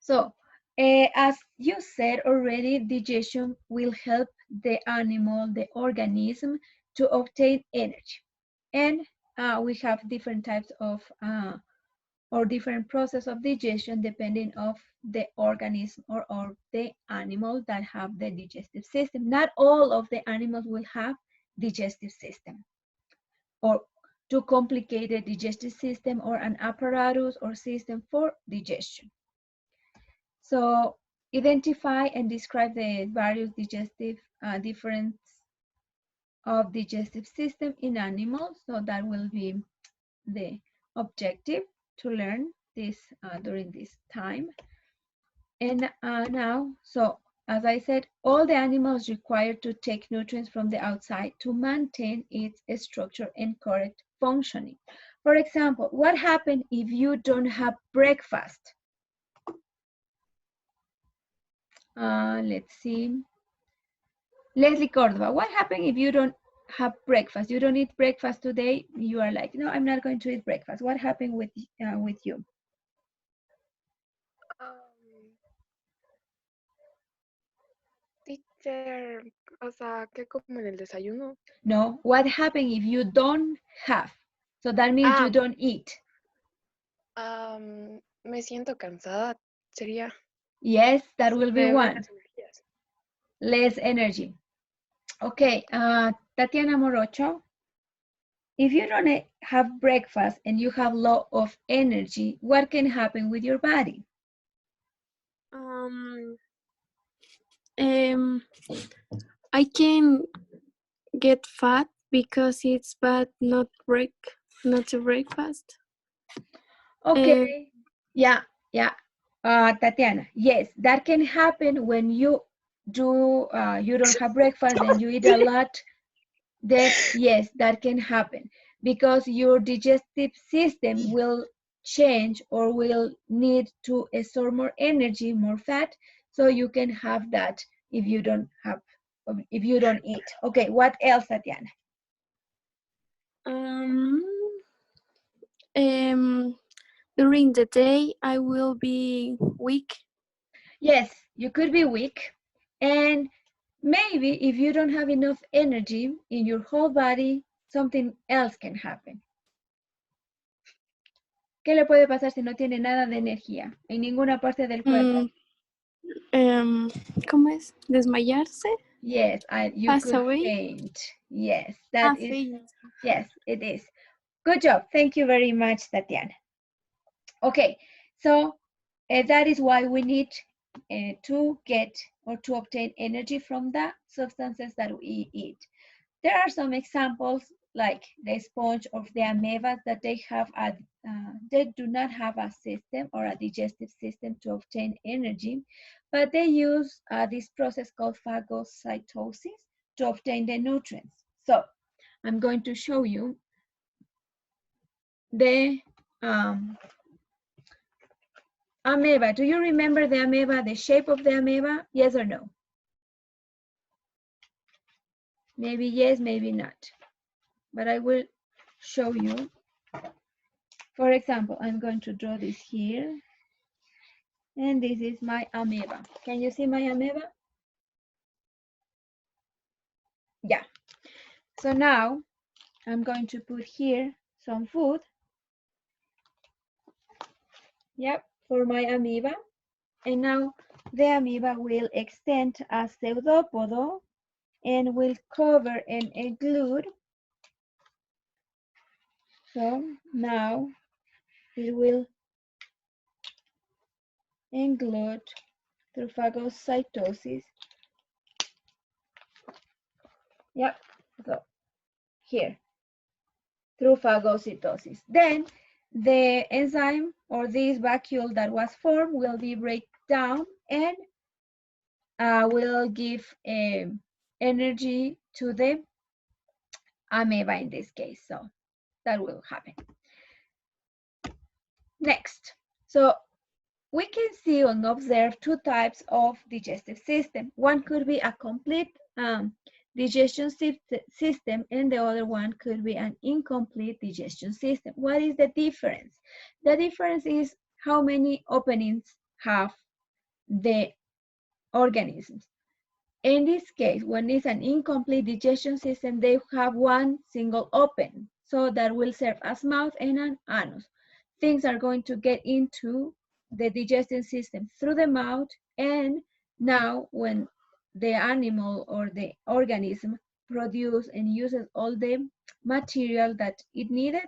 So, as you said already, digestion will help the animal, the organism, to obtain energy. And we have different types of or different process of digestion depending of the organism or the animal that have the digestive system. Not all of the animals will have digestive system or too complicated digestive system or an apparatus or system for digestion. So identify and describe the various digestive difference of digestive system in animals. So that will be the objective to learn this during this time. And now, so as I said, all the animals require to take nutrients from the outside to maintain its structure and correct functioning. For example, what happens if you don't have breakfast? Let's see. Leslie Cordova, what happens if you don't have breakfast? You don't eat breakfast today. You are like, no, I'm not going to eat breakfast. What happened with you? Teacher, o sea, ¿qué como en el desayuno? No, what happens if you don't have? So that means you Ah, don't eat. me siento cansada, sería Yes, that will be de one. menos energías. Less energy. Okay, Tatiana Morocho, if you don't have breakfast and you have low of energy, what can happen with your body? Um, I can get fat because it's bad not to breakfast. Okay, yeah. Tatiana, yes, that can happen when you you don't have breakfast and you eat a lot. Then yes, that can happen because your digestive system will change or will need to store more energy, more fat, so you can have that if you don't eat. Okay, what else, Tatiana? During the day, I will be weak. Yes, you could be weak, and maybe if you don't have enough energy in your whole body, something else can happen. ¿Qué le puede pasar si no tiene nada de energía en ninguna parte del cuerpo? ¿Cómo es? Desmayarse. Yes, you Pass could away. faint. Yes, that is. Faint. Yes, it is. Good job. Thank you very much, Tatiana. Okay, so that is why we need to get or to obtain energy from the substances that we eat. There are some examples like the sponge or the amoebas that they do not have a system or a digestive system to obtain energy, but they use this process called phagocytosis to obtain the nutrients. So I'm going to show you the amoeba. Do you remember the amoeba, the shape of the amoeba? Yes or no? Maybe yes, maybe not. But I will show you. For example, I'm going to draw this here. And this is my amoeba. Can you see my amoeba? Yeah. So now I'm going to put here some food. Yep, for my amoeba. And now the amoeba will extend a pseudopodo and will cover and occlude. So now it will englude through phagocytosis. Yep, so here, through phagocytosis. Then the enzyme or this vacuole that was formed will be break down and will give energy to the amoeba in this case. So that will happen. Next, so we can see and observe two types of digestive system. One could be a complete digestion system and the other one could be an incomplete digestion system. What is the difference? The difference is how many openings have the organisms. In this case, when it's an incomplete digestion system, they have one single open, so that will serve as mouth and an anus. Things are going to get into the digestion system through the mouth, and now when the animal or the organism produce and uses all the material that it needed,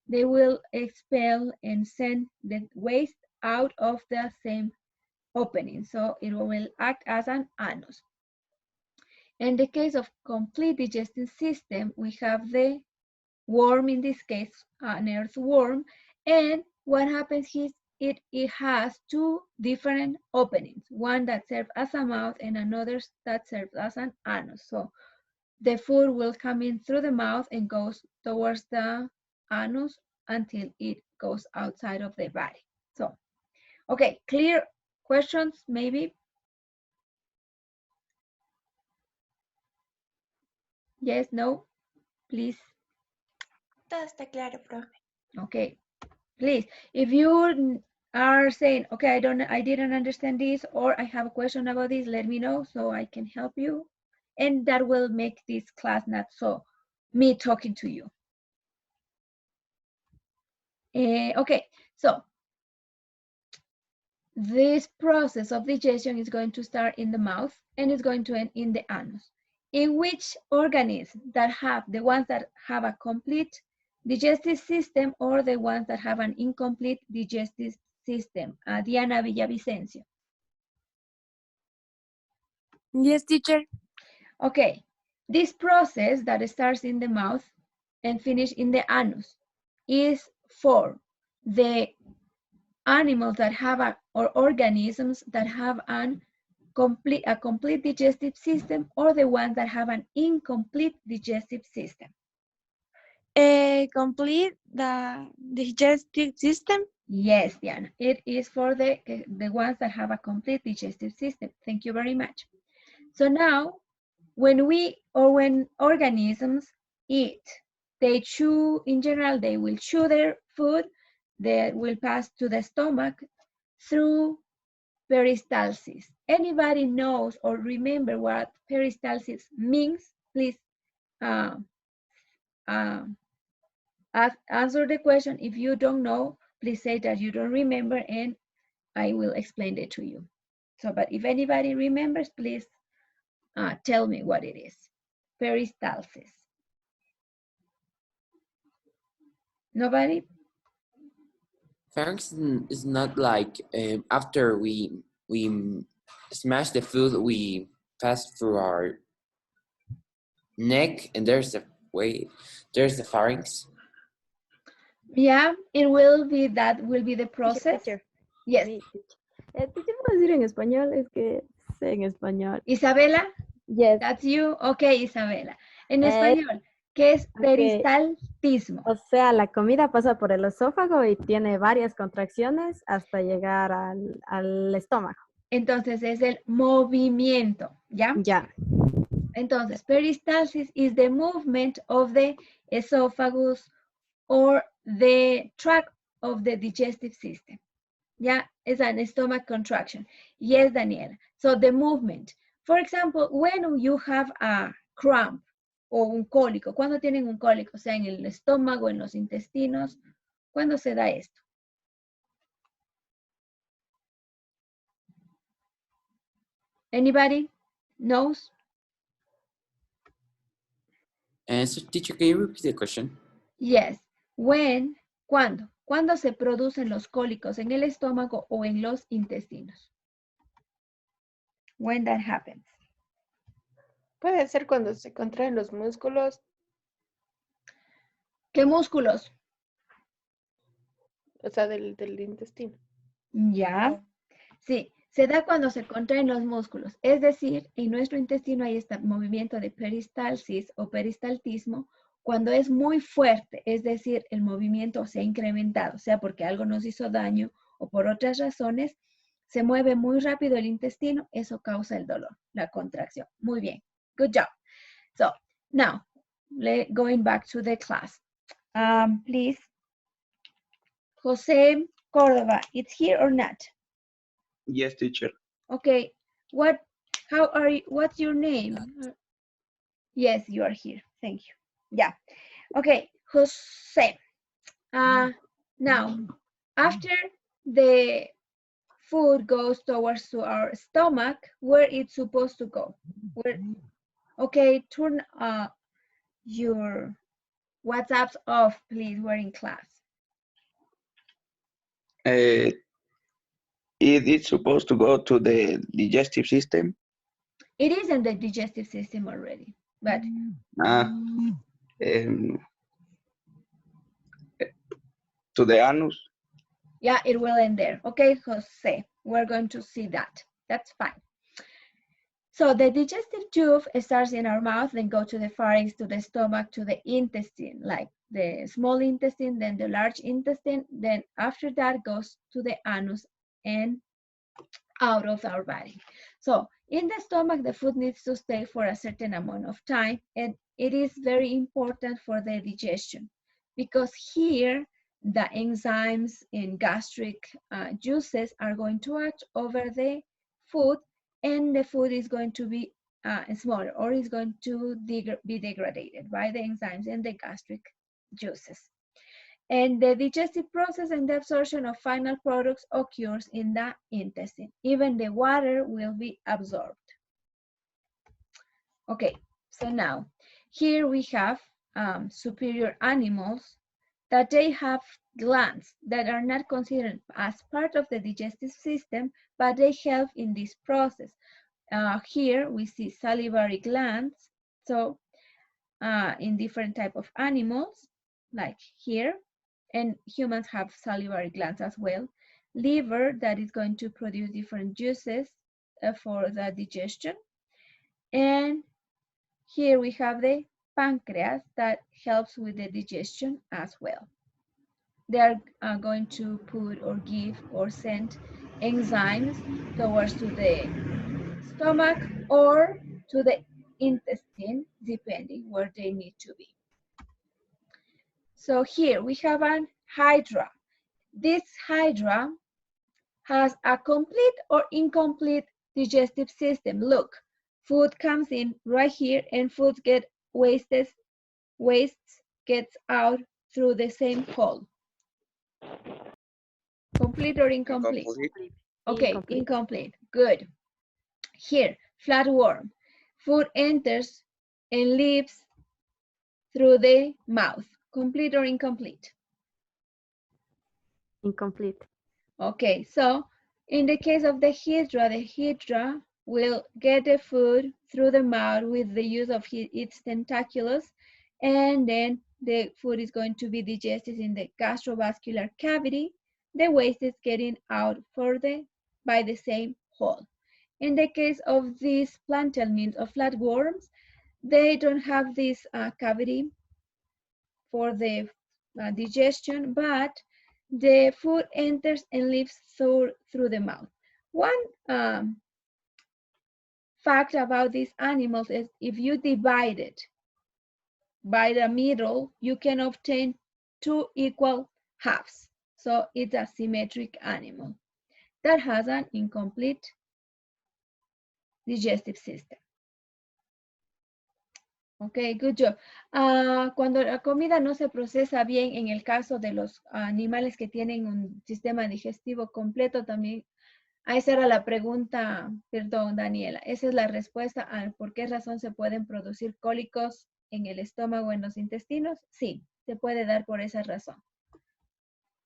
they will expel and send the waste out of the same opening, so it will act as an anus. In the case of complete digestive system, we have the worm, in this case, an earthworm, and what happens is it has two different openings, one that serves as a mouth and another that serves as an anus. So the food will come in through the mouth and goes towards the anus until it goes outside of the body. So, okay, clear questions maybe? Yes, no, please. Todo está claro, profe. Okay, please, if you are saying, okay, I didn't understand this, or I have a question about this, let me know so I can help you. And that will make this class not so me talking to you. Okay, so this process of digestion is going to start in the mouth and it's going to end in the anus. In which organisms that have, the ones that have a complete digestive system or the ones that have an incomplete digestive system? Diana Villavicencio. Yes, teacher. Okay, this process that starts in the mouth and finish in the anus is for the animals that have or organisms that have a complete digestive system, or the ones that have an incomplete digestive system. Complete the digestive system. Yes, Diana, it is for the ones that have a complete digestive system. Thank you very much. So now, when organisms eat, they chew, in general, they will chew their food, that will pass to the stomach through peristalsis. Anybody knows or remember what peristalsis means? Please uh, uh, answer the question. If you don't know, please say that you don't remember and I will explain it to you. So, but if anybody remembers, please tell me what it is. Peristalsis. Nobody? Thanks is not like after we smash the food, we pass through our neck, and there's the pharynx. Yeah, it will be, that will be the process. Teacher. Yes. Teacher, ¿puedo decir en español? Es que sé en español. Isabela, Yes. that's you. Okay, Isabela. En español, ¿qué es peristaltismo? O sea, la comida pasa por el esófago y tiene varias contracciones hasta llegar al estómago. Entonces es el movimiento, ¿ya? Ya. Entonces, peristalsis is the movement of the esophagus or the tract of the digestive system. Yeah, it's an stomach contraction. Yes, Daniela. So the movement. For example, when you have a cramp o un cólico, ¿cuándo tienen un cólico? O sea, en el estómago, en los intestinos, ¿cuándo se da esto? Anybody knows? So teacher, can you repeat the question? Yes. When, ¿cuándo? ¿Cuándo se producen los cólicos en el estómago o en los intestinos? When that happens. Puede ser cuando se contraen los músculos. ¿Qué músculos? O sea, del intestino. Ya. Sí, se da cuando se contraen los músculos. Es decir, en nuestro intestino hay este movimiento de peristalsis o peristaltismo cuando es muy fuerte, es decir, el movimiento se ha incrementado, sea porque algo nos hizo daño o por otras razones, se mueve muy rápido el intestino, eso causa el dolor, la contracción. Muy bien. Good job. So, now, going back to the class. Please, Jose Córdoba, it's here or not? Yes, teacher. Okay, how are you, what's your name? Yes, you are here, thank you. Yeah, okay, Jose. Now, after the food goes towards to our stomach, where it's supposed to go? Where, okay, turn your WhatsApps off, please, we're in class. It is supposed to go to the digestive system. It is in the digestive system already, but Um, to the anus. yeah, it will end there. Okay, Jose, we're going to see that. That's fine. So the digestive tube starts in our mouth, then go to the pharynx, to the stomach, to the intestine, like the small intestine, then the large intestine, then after that goes to the anus and out of our body. So in the stomach, the food needs to stay for a certain amount of time, and it is very important for the digestion because here the enzymes in gastric juices are going to act over the food, and the food is going to be smaller or is going to be degraded by the enzymes in the gastric juices. And the digestive process and the absorption of final products occurs in the intestine. Even the water will be absorbed. Okay, so now here we have superior animals that they have glands that are not considered as part of the digestive system, but they help in this process. Here we see salivary glands. So in different type of animals, like here, and humans have salivary glands as well. Liver that is going to produce different juices for the digestion. And here we have the pancreas that helps with the digestion as well. They are going to put or give or send enzymes towards to the stomach or to the intestine, depending where they need to be. So here we have an hydra. This hydra has a complete or incomplete digestive system. Look, food comes in right here and food wastes gets out through the same hole. Complete or incomplete? Okay, incomplete. Good. Here, flatworm. Food enters and leaves through the mouth. Complete or incomplete? Incomplete. Okay, so in the case of the hydra will get the food through the mouth with the use of its tentaculus, and then the food is going to be digested in the gastrovascular cavity. The waste is getting out by the same hole. In the case of these plantae means of flatworms, they don't have this cavity for the digestion, but the food enters and leaves through the mouth. One fact about these animals is if you divide it by the middle, you can obtain two equal halves. So it's a symmetric animal that has an incomplete digestive system. Ok, good job. Cuando la comida no se procesa bien, en el caso de los animales que tienen un sistema digestivo completo, también, esa era la pregunta, perdón, Daniela, esa es la respuesta a por qué razón se pueden producir cólicos en el estómago, en los intestinos. Sí, se puede dar por esa razón.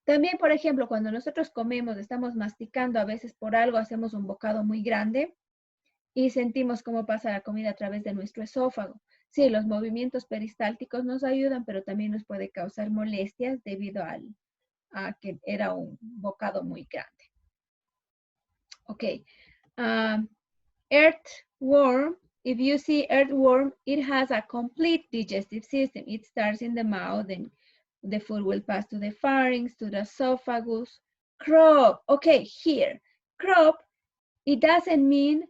También, por ejemplo, cuando nosotros comemos, estamos masticando, a veces por algo hacemos un bocado muy grande y sentimos cómo pasa la comida a través de nuestro esófago. Sí, los movimientos peristálticos nos ayudan, pero también nos puede causar molestias debido a que era un bocado muy grande. Ok. Earthworm, if you see earthworm, it has a complete digestive system. It starts in the mouth, and the food will pass to the pharynx, to the esophagus. Crop, okay, here. Crop, it doesn't mean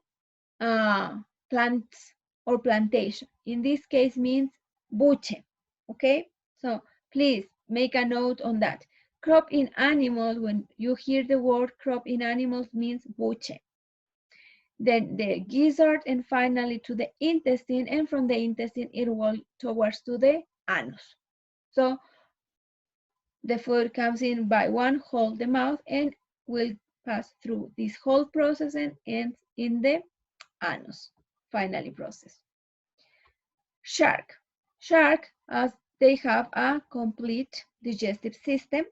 plants or plantation. In this case means buche, okay? So please make a note on that. Crop in animals, when you hear the word crop in animals, means buche. then the gizzard, and finally to the intestine, and from the intestine it will towards to the anus. So the food comes in by one hole, the mouth, and will pass through this whole process and ends in the anus, finally processed. Shark. Shark, as they have a complete digestive system.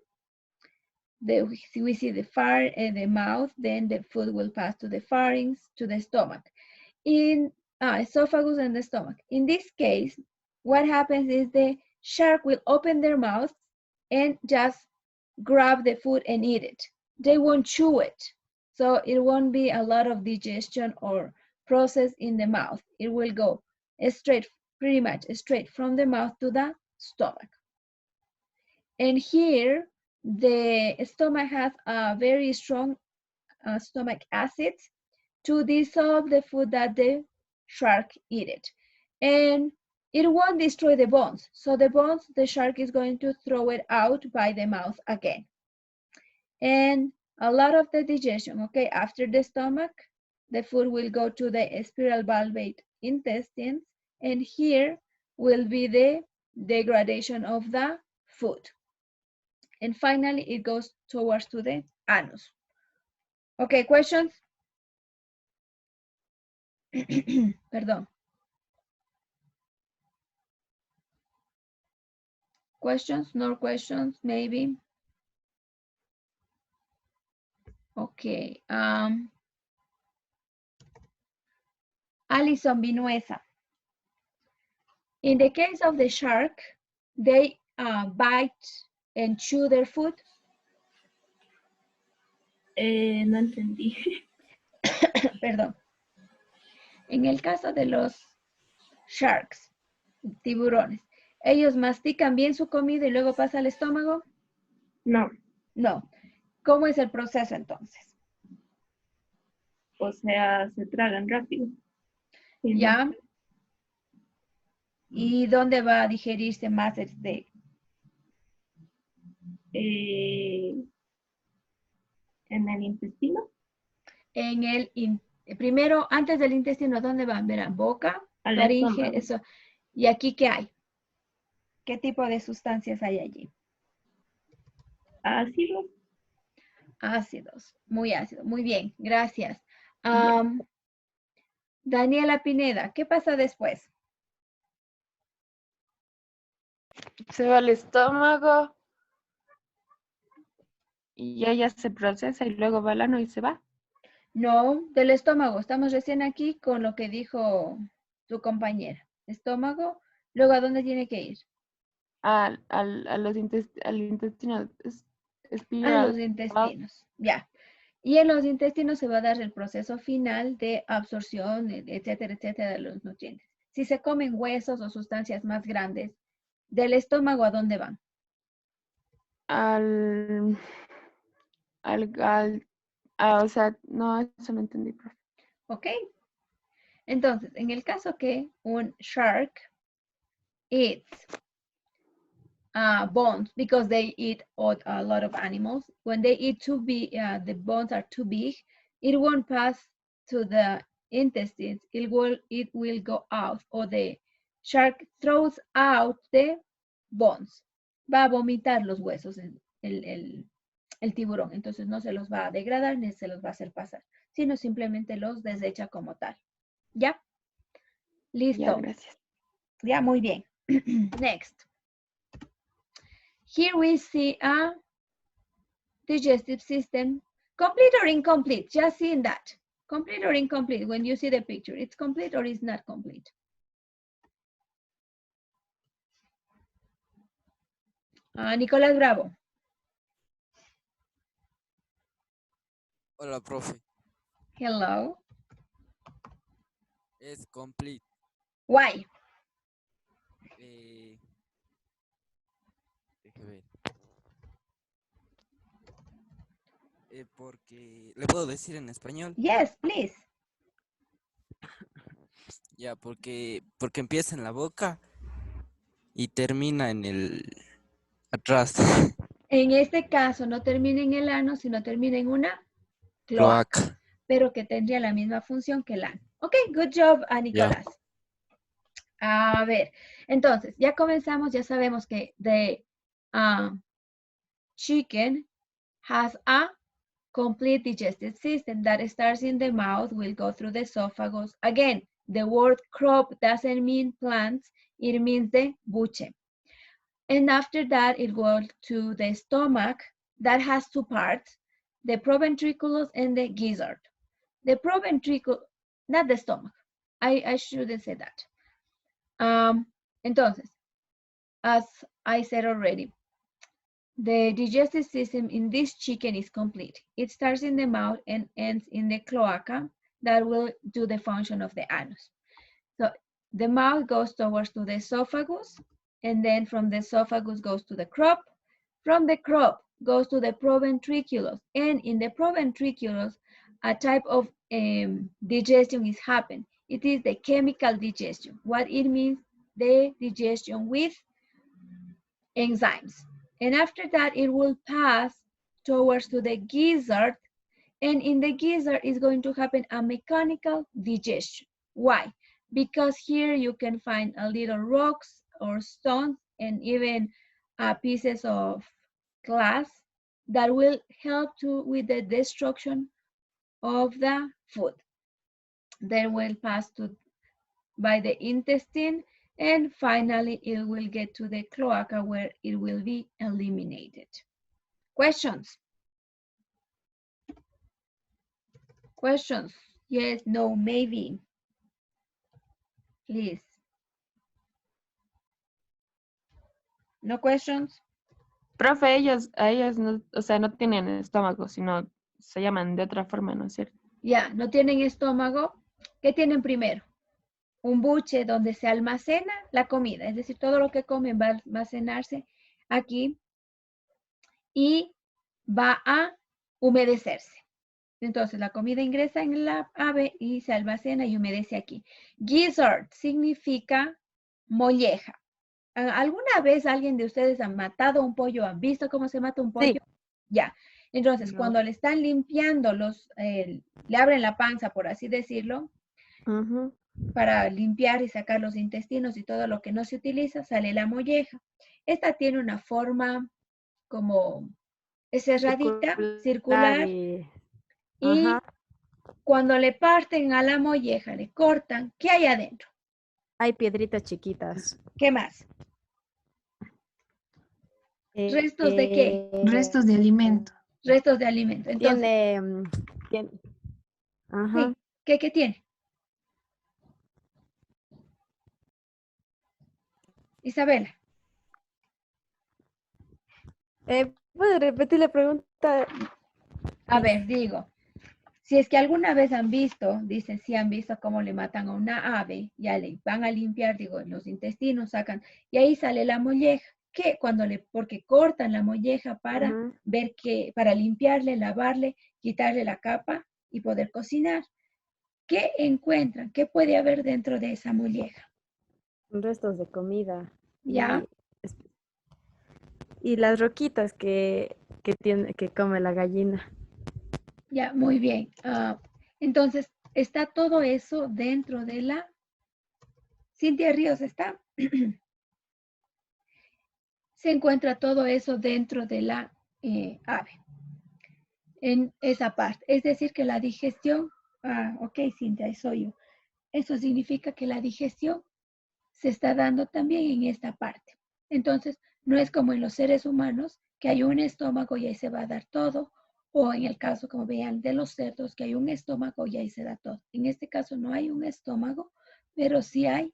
We see the mouth, then the food will pass to the pharynx, to the stomach. In esophagus and the stomach. In this case, what happens is the shark will open their mouth and just grab the food and eat it. They won't chew it. So it won't be a lot of digestion or process in the mouth. It will go straight, pretty much straight from the mouth to the stomach. And here, the stomach has a very strong stomach acid to dissolve the food that the shark eat it. And it won't destroy the bones. So the bones, the shark is going to throw it out by the mouth again. And a lot of the digestion, okay, after the stomach, the food will go to the spiral valvate intestines, and here will be the degradation of the food. And finally, it goes towards to the anus. Okay, questions? Perdón. Questions? No questions, maybe? Okay. Alison Vinuesa. In the case of the shark, they bite and chew their food. No entendí. Perdón. En el caso de los sharks, tiburones, ¿ellos mastican bien su comida y luego pasa al estómago? No, No. ¿Cómo es el proceso entonces? o sea, se tragan rápido. Sí, ¿Ya? ¿Y dónde va a digerirse más el steak? En el intestino, En el, primero, antes del intestino, ¿dónde van? Verán, boca, al faringe, estómago. eso. ¿Y aquí qué hay? ¿Qué tipo de sustancias hay allí? Ácido, Ácidos, muy ácido. Muy bien, gracias. Ya. Daniela Pineda, ¿qué pasa después? Se va al estómago y ya se procesa y luego va al ano y se va. No, del estómago. Estamos recién aquí con lo que dijo tu compañera. Estómago, luego ¿a dónde tiene que ir? Al intestino A espiral. los intestinos, ya. Y en los intestinos se va a dar el proceso final de absorción, etcétera, etcétera, de los nutrientes. Si se comen huesos o sustancias más grandes, del estómago, ¿a dónde van? O sea, no, eso no entendí, profe. ¿Ok? Entonces, en el caso que un shark eats bones, because they eat a lot of animals, when they eat too big, the bones are too big, it won't pass to the intestines, it will go out, or the shark throws out the bones. Va a vomitar los huesos el tiburón, entonces no se los va a degradar ni se los va a hacer pasar, sino simplemente los desecha como tal. ¿Ya? Listo. Ya, gracias. Ya, muy bien. Next. Here we see a digestive system, complete or incomplete, just seeing that. Complete or incomplete, when you see the picture, it's complete or it's not complete. Nicolás Bravo. Hola, profe. Hello. Es complete. Why? Déjame ver. Porque, ¿le puedo decir en español? Yes, please. Ya, porque empieza en la boca y termina en el atrás. En este caso no termina en el ano, sino termina en una cloaca. Cloaca. pero que tendría la misma función que el ano. Ok, good job, Nicolás. A ver, entonces, ya comenzamos, ya sabemos que the chicken has a complete digestive system that starts in the mouth, will go through the esophagus. Again, the word crop doesn't mean plants, it means the buche. And after that, it goes to the stomach that has two parts, the proventriculus and the gizzard. The proventriculus, not the stomach. I shouldn't say that. Entonces, as I said already, the digestive system in this chicken is complete. It starts in the mouth and ends in the cloaca that will do the function of the anus. So the mouth goes towards to the esophagus, and then from the esophagus goes to the crop. From the crop goes to the proventriculus, and in the proventriculus, a type of digestion is happening. It is the chemical digestion. What it means, the digestion with enzymes. And after that, it will pass towards to the gizzard, and in the gizzard is going to happen a mechanical digestion. Why? Because here you can find a little rocks or stones and even pieces of glass that will help with the destruction of the food. Then will pass by the intestine, and finally it will get to the cloaca where it will be eliminated. Questions? Questions? Yes, no, maybe. Please. No questions? Profe, ellos no, o sea, no tienen estómago, sino se llaman de otra forma, ¿no es cierto? Ya, no tienen estómago. ¿Qué tienen primero? Un buche donde se almacena la comida, es decir, todo lo que comen va a almacenarse aquí y va a humedecerse. Entonces, la comida ingresa en la ave y se almacena y humedece aquí. Gizzard significa molleja. ¿Alguna vez alguien de ustedes ha matado un pollo? ¿Han visto cómo se mata un pollo? Sí. Ya. Entonces, No. cuando le están limpiando le abren la panza, por así decirlo, para limpiar y sacar los intestinos y todo lo que no se utiliza, sale la molleja. Esta tiene una forma como cerradita, circular, y cuando le parten a la molleja, le cortan, ¿qué hay adentro? Hay piedritas chiquitas. ¿Qué más? ¿Restos de qué? Restos de alimento. Restos de alimento. Entonces, Tiene, sí, ¿qué tiene? Isabela. ¿Puede repetir la pregunta? A ver, digo, si es que alguna vez han visto, dicen, si han visto cómo le matan a una ave, ya le van a limpiar, digo, los intestinos sacan, y ahí sale la molleja. ¿Qué? Porque cortan la molleja para ver que, para limpiarle, lavarle, quitarle la capa y poder cocinar. ¿Qué encuentran? ¿Qué puede haber dentro de esa molleja? Restos de comida. ¿Ya? Y las roquitas que come la gallina. Ya, muy bien. Entonces, está todo eso dentro de la... Cintia Ríos está. Se encuentra todo eso dentro de la ave. En esa parte. Es decir, que la digestión... ok, Cintia, soy yo. Eso significa que la digestión se está dando también en esta parte. Entonces, no es como en los seres humanos, que hay un estómago y ahí se va a dar todo, o en el caso, como vean, de los cerdos, que hay un estómago y ahí se da todo. En este caso no hay un estómago, pero sí hay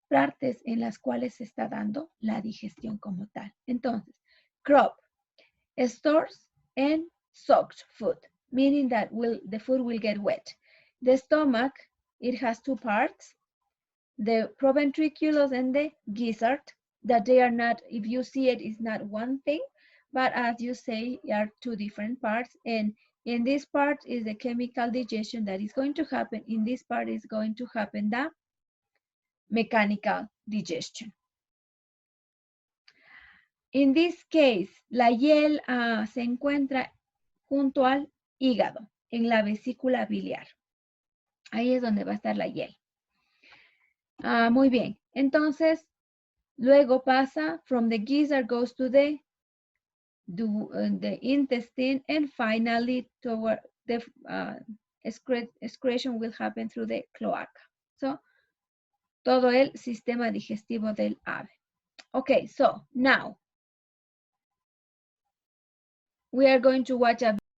partes en las cuales se está dando la digestión como tal. Entonces, crop stores and soaks food, meaning that the food will get wet. The stomach, it has two parts, the proventriculus and the gizzard, that they are not, if you see it, is not one thing, but as you say, they are two different parts. And in this part is the chemical digestion that is going to happen. In this part is going to happen the mechanical digestion. In this case, la hiel se encuentra junto al hígado. en la vesícula biliar. Ahí es donde va a estar la hiel. Muy bien. Entonces, luego pasa, from the gizzard goes to the intestine, and finally toward the excretion will happen through the cloaca. So, todo el sistema digestivo del ave. Okay, so now we are going to watch a